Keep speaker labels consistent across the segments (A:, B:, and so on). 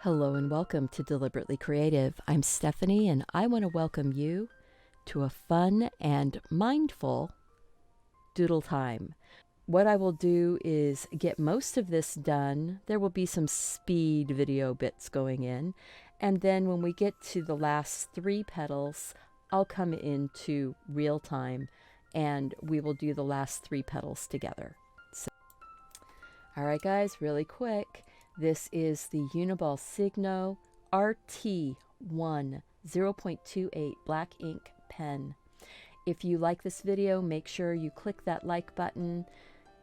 A: Hello and welcome to Deliberately Creative. I'm Stephanie and I want to welcome you to a fun and mindful doodle time. What I will do is get most of this done. There will be some speed video bits going in, and then when we get to the last 3 petals, I'll come into real time and we will do the last 3 petals together. All right, guys, really quick. This is the Uniball Signo Rt1 0.28 black ink pen. If you like this video, make sure you click that like button.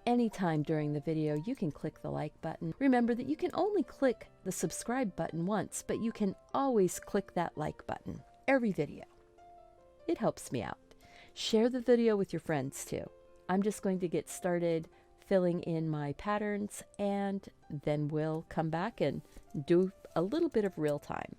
A: Anytime during the video, you can click the like button. Remember that you can only click the subscribe button once, but you can always click that like button every video. It helps me out. Share the video with your friends too. I'm just going to get started filling in my patterns, and then we'll come back and do a little bit of real time.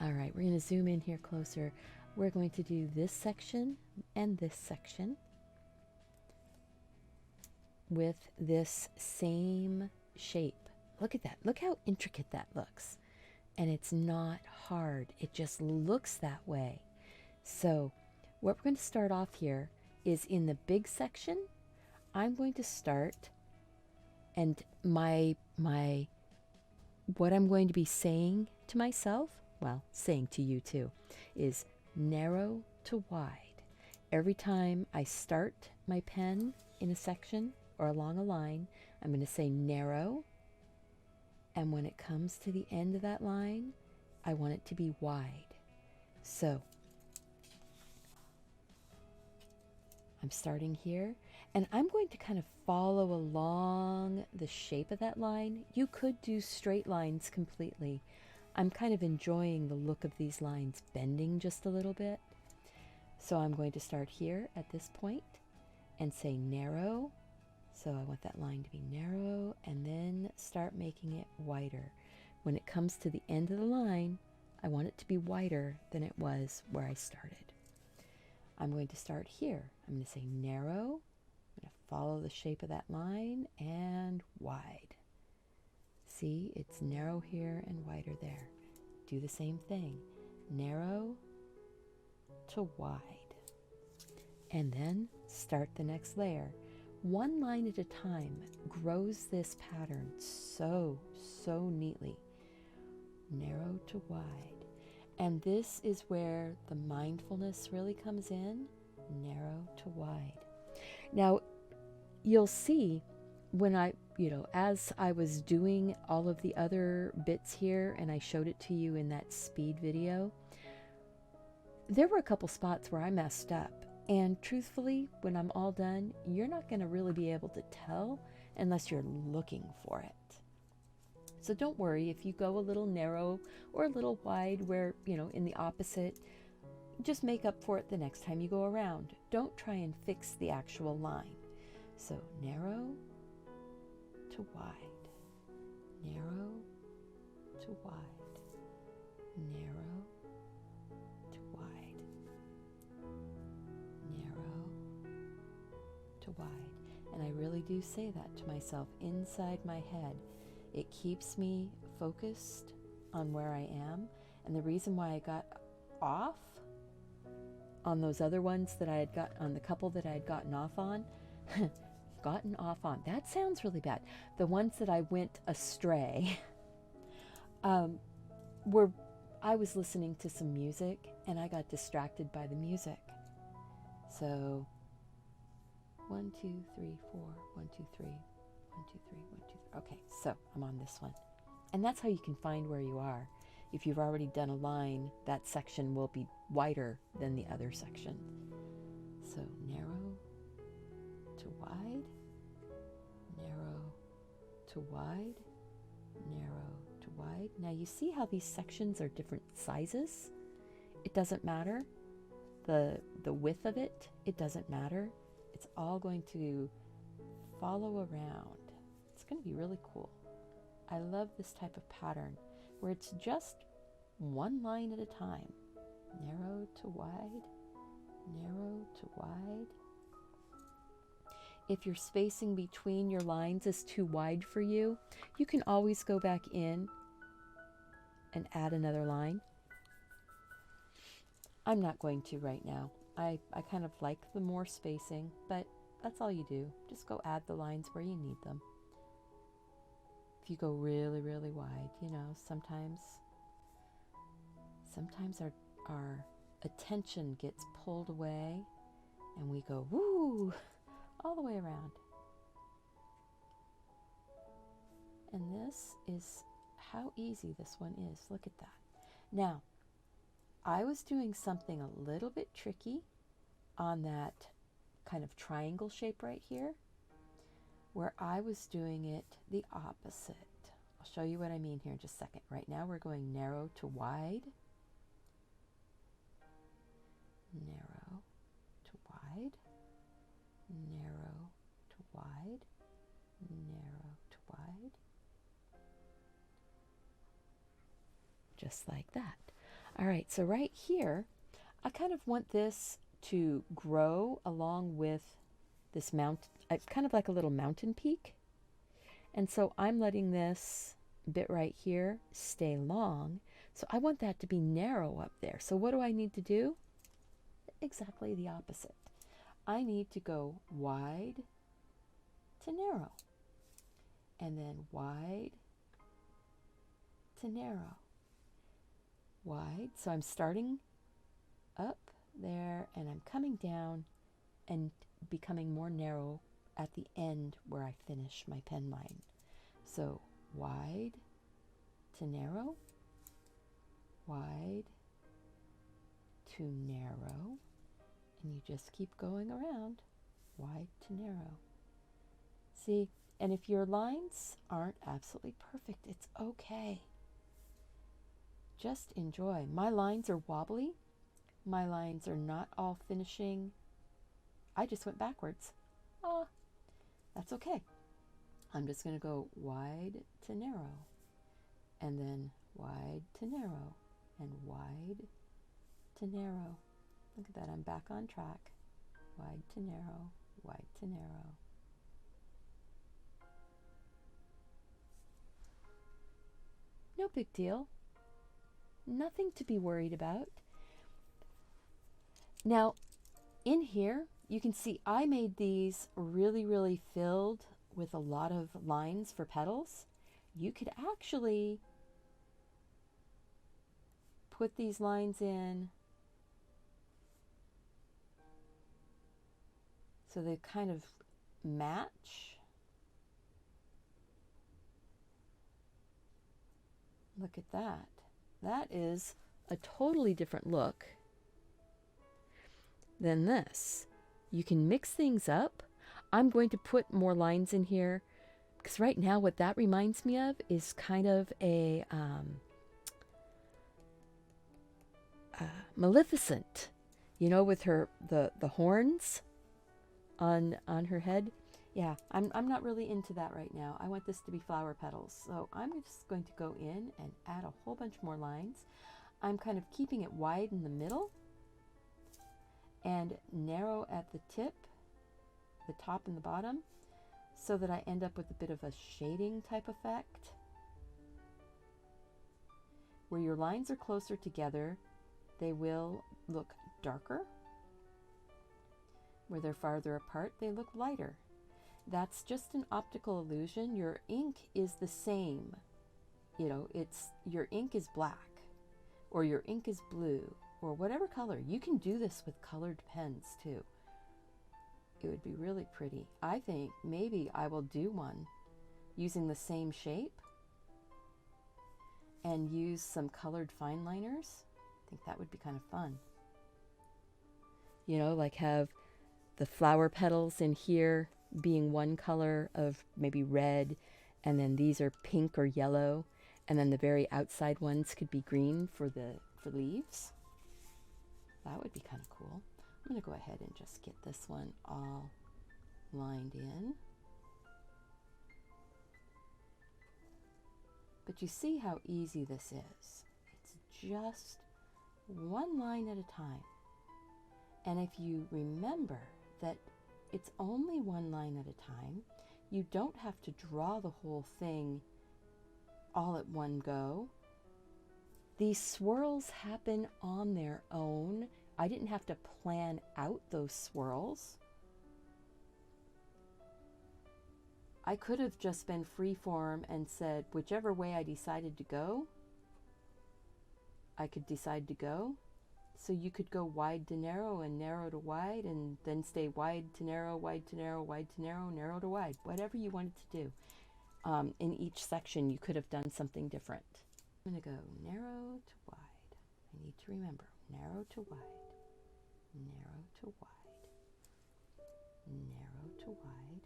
A: All right, we're going to zoom in here closer. We're going to do this section and this section with this same shape. Look at that. Look how intricate that looks. And it's not hard. It just looks that way. So what we're going to start off here is in the big section. I'm going to start, and what I'm going to be saying to myself, well, saying to you too, is narrow to wide. Every time I start my pen in a section or along a line, I'm going to say narrow. And when it comes to the end of that line, I want it to be wide. So I'm starting here, and I'm going to kind of follow along the shape of that line. You could do straight lines completely. I'm kind of enjoying the look of these lines bending just a little bit. So I'm going to start here at this point and say narrow. So I want that line to be narrow, and then start making it wider. When it comes to the end of the line, I want it to be wider than it was where I started. I'm going to start here. I'm going to say narrow. I'm going to follow the shape of that line and wide. See, it's narrow here and wider there. Do the same thing. Narrow to wide. And then start the next layer. One line at a time grows this pattern so neatly. Narrow to wide. And this is where the mindfulness really comes in. Narrow to wide. Now, you'll see when as I was doing all of the other bits here, and I showed it to you in that speed video, there were a couple spots where I messed up. And truthfully, when I'm all done, you're not going to really be able to tell unless you're looking for it. So don't worry if you go a little narrow or a little wide where, in the opposite, just make up for it the next time you go around. Don't try and fix the actual line. So narrow to wide, narrow to wide, narrow to wide, narrow to wide. And I really do say that to myself inside my head. It keeps me focused on where I am. And the reason why I got off on those other ones that I had got on, the couple that I had gotten off on, that sounds really bad. The ones that I went astray were, I was listening to some music and I got distracted by the music. So 1, 2, 3, 4, 1, 2, 3, 1, 2, 3, 1, 2, 3. Okay, so I'm on this one. And that's how you can find where you are. If you've already done a line, that section will be wider than the other section. So narrow to wide, narrow to wide, narrow to wide. Now you see how these sections are different sizes? It doesn't matter. The width of it, it doesn't matter. It's all going to follow around. It's going to be really cool. I love this type of pattern where it's just one line at a time. Narrow to wide, narrow to wide. If your spacing between your lines is too wide for you, you can always go back in and add another line. I'm not going to right now. I kind of like the more spacing, but that's all you do. Just go add the lines where you need them. If you go really, really wide, sometimes our attention gets pulled away and we go, woo, all the way around. And this is how easy this one is. Look at that. Now, I was doing something a little bit tricky on that kind of triangle shape right here, where I was doing it the opposite. I'll show you what I mean here in just a second. Right now we're going narrow to wide, narrow to wide, narrow to wide, narrow to wide. Just like that. All right, so right here, I kind of want this to grow along with this mountain, kind of like a little mountain peak. And so I'm letting this bit right here stay long. So I want that to be narrow up there. So what do I need to do? Exactly the opposite. I need to go wide to narrow, and then wide to narrow, wide. So I'm starting up there and I'm coming down and becoming more narrow at the end where I finish my pen line. So wide to narrow, wide to narrow, and you just keep going around, wide to narrow. See, and if your lines aren't absolutely perfect, it's okay. Just enjoy. My lines are wobbly. My lines are not all finishing. I just went backwards. That's okay. I'm just going to go wide to narrow, and then wide to narrow, and wide to narrow. Look at that, I'm back on track. Wide to narrow, wide to narrow. No big deal. Nothing to be worried about. Now, in here, you can see I made these really, really filled with a lot of lines for petals. You could actually put these lines in so they kind of match. Look at that. That is a totally different look than this. You can mix things up. I'm going to put more lines in here because right now what that reminds me of is kind of a Maleficent, you know, with her the horns on her head. Yeah, I'm not really into that right now. I want this to be flower petals. So I'm just going to go in and add a whole bunch more lines. I'm kind of keeping it wide in the middle and narrow at the tip, the top and the bottom, so that I end up with a bit of a shading type effect. Where your lines are closer together, they will look darker. Where they're farther apart, they look lighter. That's just an optical illusion. Your ink is the same. You know, your ink is black, or your ink is blue, or whatever color. You can do this with colored pens too. It would be really pretty. I think maybe I will do one using the same shape and use some colored fine liners. I think that would be kind of fun. You know, like have the flower petals in here being one color of maybe red, and then these are pink or yellow, and then the very outside ones could be green for leaves. That would be kind of cool. I'm going to go ahead and just get this one all lined in. But you see how easy this is. It's just one line at a time. And if you remember that it's only one line at a time, you don't have to draw the whole thing all at one go. These swirls happen on their own. I didn't have to plan out those swirls. I could have just been freeform and said whichever way I decided to go, I could decide to go. So you could go wide to narrow and narrow to wide, and then stay wide to narrow, wide to narrow, wide to narrow, narrow to wide, whatever you wanted to do. In each section, you could have done something different. I'm going to go narrow to wide. I need to remember, narrow to wide, narrow to wide, narrow to wide,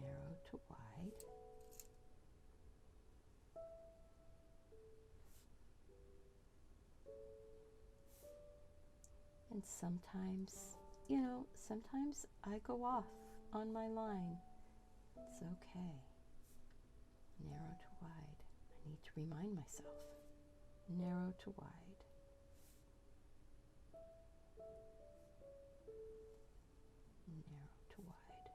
A: narrow to wide. And sometimes, you know, sometimes I go off on my line. It's okay. Narrow to wide. I need to remind myself. narrow to wide. Narrow to wide.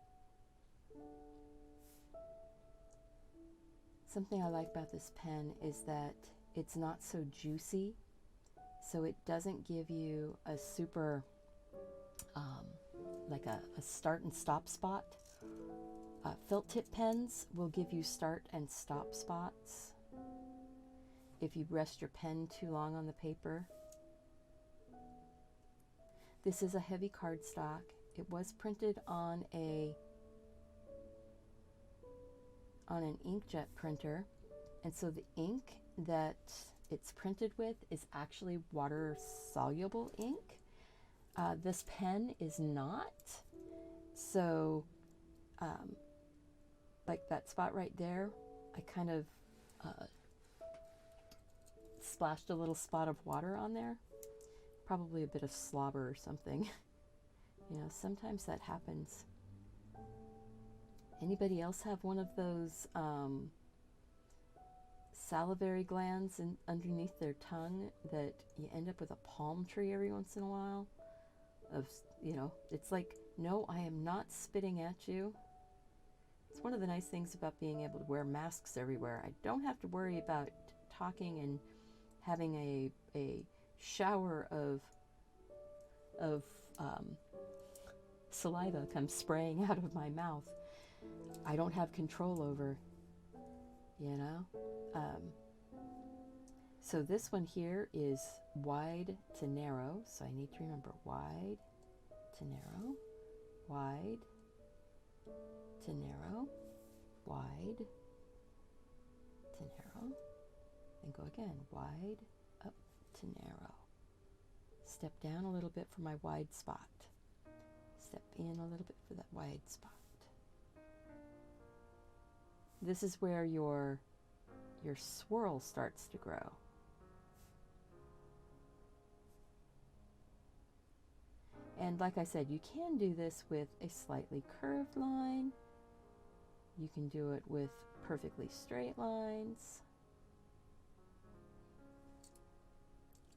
A: Something I like about this pen is that it's not so juicy, so it doesn't give you a super, like a start and stop spot. Felt tip pens will give you start and stop spots if you rest your pen too long on the paper. This is a heavy cardstock. It was printed on an inkjet printer, and so the ink that it's printed with is actually water soluble ink. This pen is not, so like that spot right there, I kind of splashed a little spot of water on there, probably a bit of slobber or something. You know, sometimes that happens. Anybody else have one of those salivary glands underneath their tongue that you end up with a palm tree every once in a while? You know, it's like, no, I am not spitting at you. It's one of the nice things about being able to wear masks everywhere. I don't have to worry about talking and having a shower of saliva come spraying out of my mouth. I don't have control over, you know. So this one here is wide to narrow, so I need to remember wide to narrow, wide to narrow, wide to narrow, and go again, wide up to narrow. Step down a little bit for my wide spot. Step in a little bit for that wide spot. This is where your swirl starts to grow. And like I said, you can do this with a slightly curved line. You can do it with perfectly straight lines.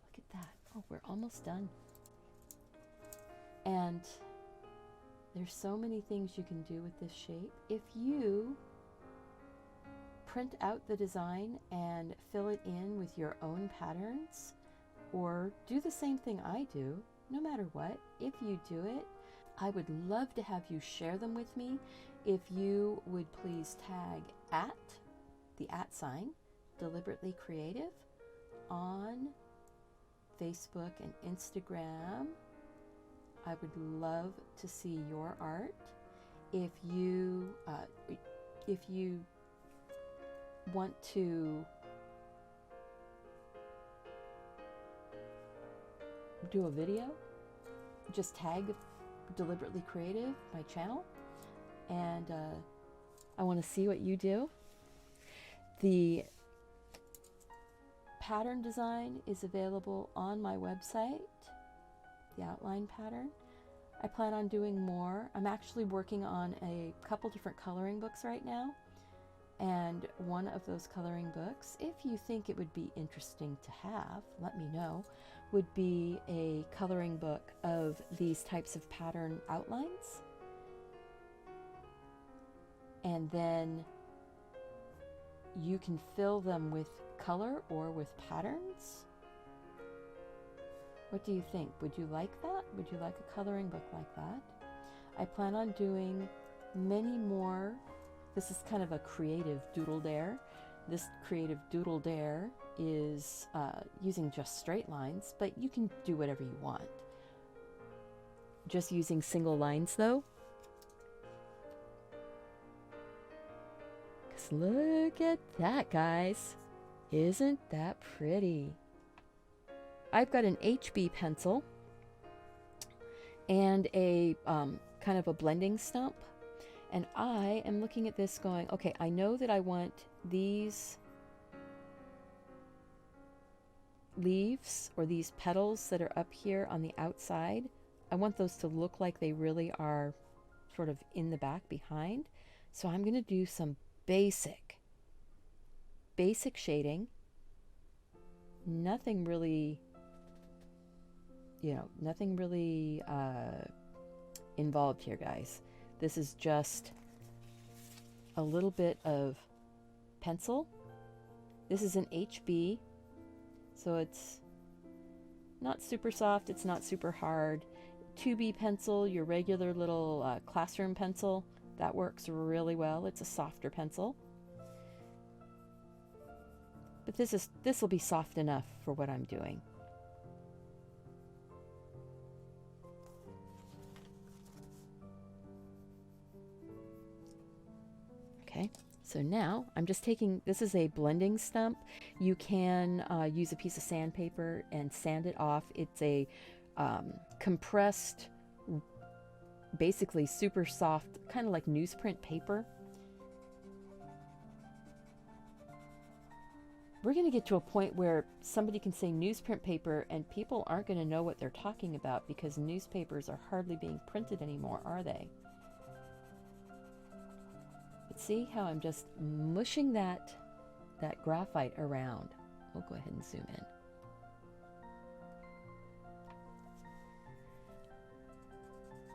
A: Look at that. Oh, we're almost done. And there's so many things you can do with this shape. If you print out the design and fill it in with your own patterns, or do the same thing I do, no matter what, if you do it, I would love to have you share them with me. If you would please tag at the @ Deliberately Creative on Facebook and Instagram. I would love to see your art. If you want to do a video, just tag Deliberately Creative, my channel, and I want to see what you do. The pattern design is available on my website, the outline pattern. I plan on doing more. I'm actually working on a couple different coloring books right now, and one of those coloring books, if you think it would be interesting to have, let me know, would be a coloring book of these types of pattern outlines. And then you can fill them with color or with patterns. What do you think? Would you like that? Would you like a coloring book like that? I plan on doing many more. This is kind of a creative doodle dare. This creative doodle dare is using just straight lines, but you can do whatever you want. Just using single lines though. Because look at that, guys. Isn't that pretty? I've got an HB pencil and a kind of a blending stump. And I am looking at this going, okay, I know that I want these leaves or these petals that are up here on the outside. I want those to look like they really are sort of in the back behind. So I'm going to do some basic shading nothing really, nothing really involved here, guys. This is just a little bit of pencil. This is an HB, so it's not super soft, it's not super hard. 2B pencil, your regular little classroom pencil, that works really well. It's a softer pencil. But this will be soft enough for what I'm doing. Okay, so now I'm just taking, this is a blending stump. You can use a piece of sandpaper and sand it off. It's a compressed, basically super soft, kind of like newsprint paper. We're going to get to a point where somebody can say newsprint paper and people aren't going to know what they're talking about, because newspapers are hardly being printed anymore, are they? But see how I'm just mushing that graphite around. We'll go ahead and zoom in.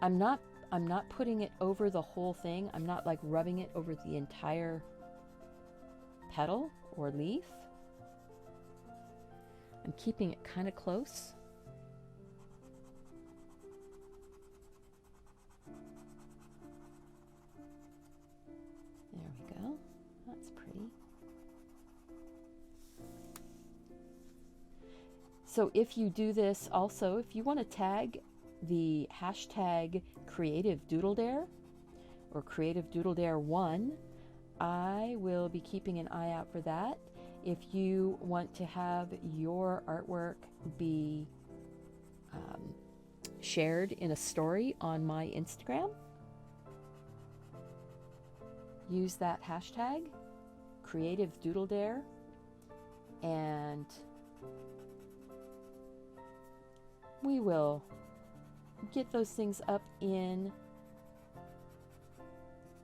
A: I'm not putting it over the whole thing. I'm not like rubbing it over the entire petal or leaf. I'm keeping it kind of close. There we go. That's pretty. So if you do this also, if you want to tag the hashtag Creative Doodle Dare or Creative Doodle Dare 1, I will be keeping an eye out for that. If you want to have your artwork be shared in a story on my Instagram, use that hashtag Creative Doodle Dare, and we will get those things up in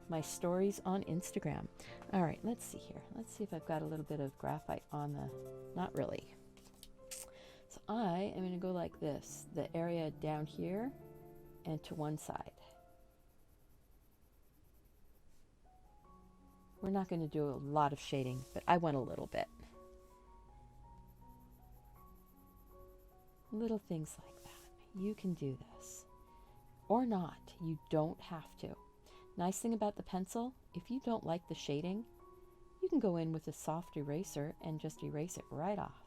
A: my stories on Instagram. All right, let's see here. Let's see if I've got a little bit of graphite on the, not really. So I am going to go like this, the area down here and to one side. We're not going to do a lot of shading, but I want a little bit. Little things like that. You can do this. Or not. You don't have to. Nice thing about the pencil, if you don't like the shading, you can go in with a soft eraser and just erase it right off.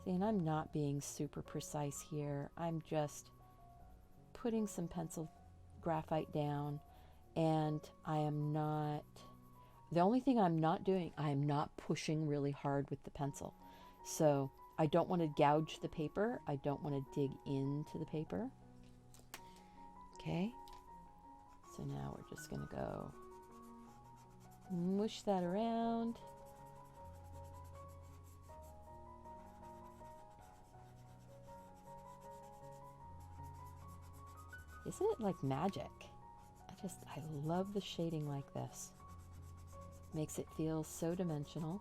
A: See, and I'm not being super precise here. I'm just putting some pencil graphite down, and I am not, the only thing I'm not doing, I am not pushing really hard with the pencil. So I don't want to gouge the paper. I don't want to dig into the paper. Okay, so now we're just going to go mush that around. Isn't it like magic? I love the shading like this. Makes it feel so dimensional.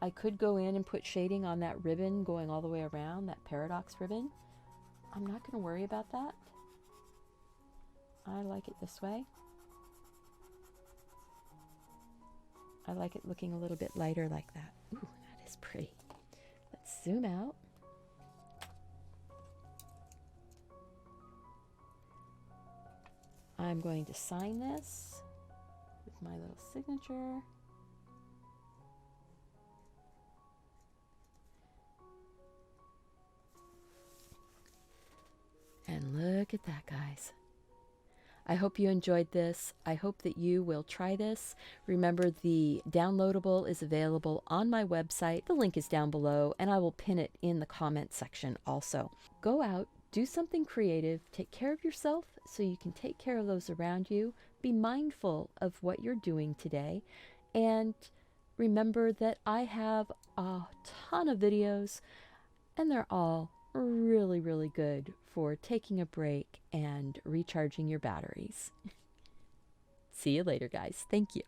A: I could go in and put shading on that ribbon going all the way around, that paradox ribbon. I'm not going to worry about that. I like it this way. I like it looking a little bit lighter like that. Ooh, that is pretty. Let's zoom out. I'm going to sign this with my little signature. And look at that, guys. I hope you enjoyed this. I hope that you will try this. Remember, the downloadable is available on my website. The link is down below, and I will pin it in the comment section also. Go out, do something creative, take care of yourself so you can take care of those around you. Be mindful of what you're doing today. And remember that I have a ton of videos, and they're all really, really good for taking a break and recharging your batteries. See you later, guys. Thank you.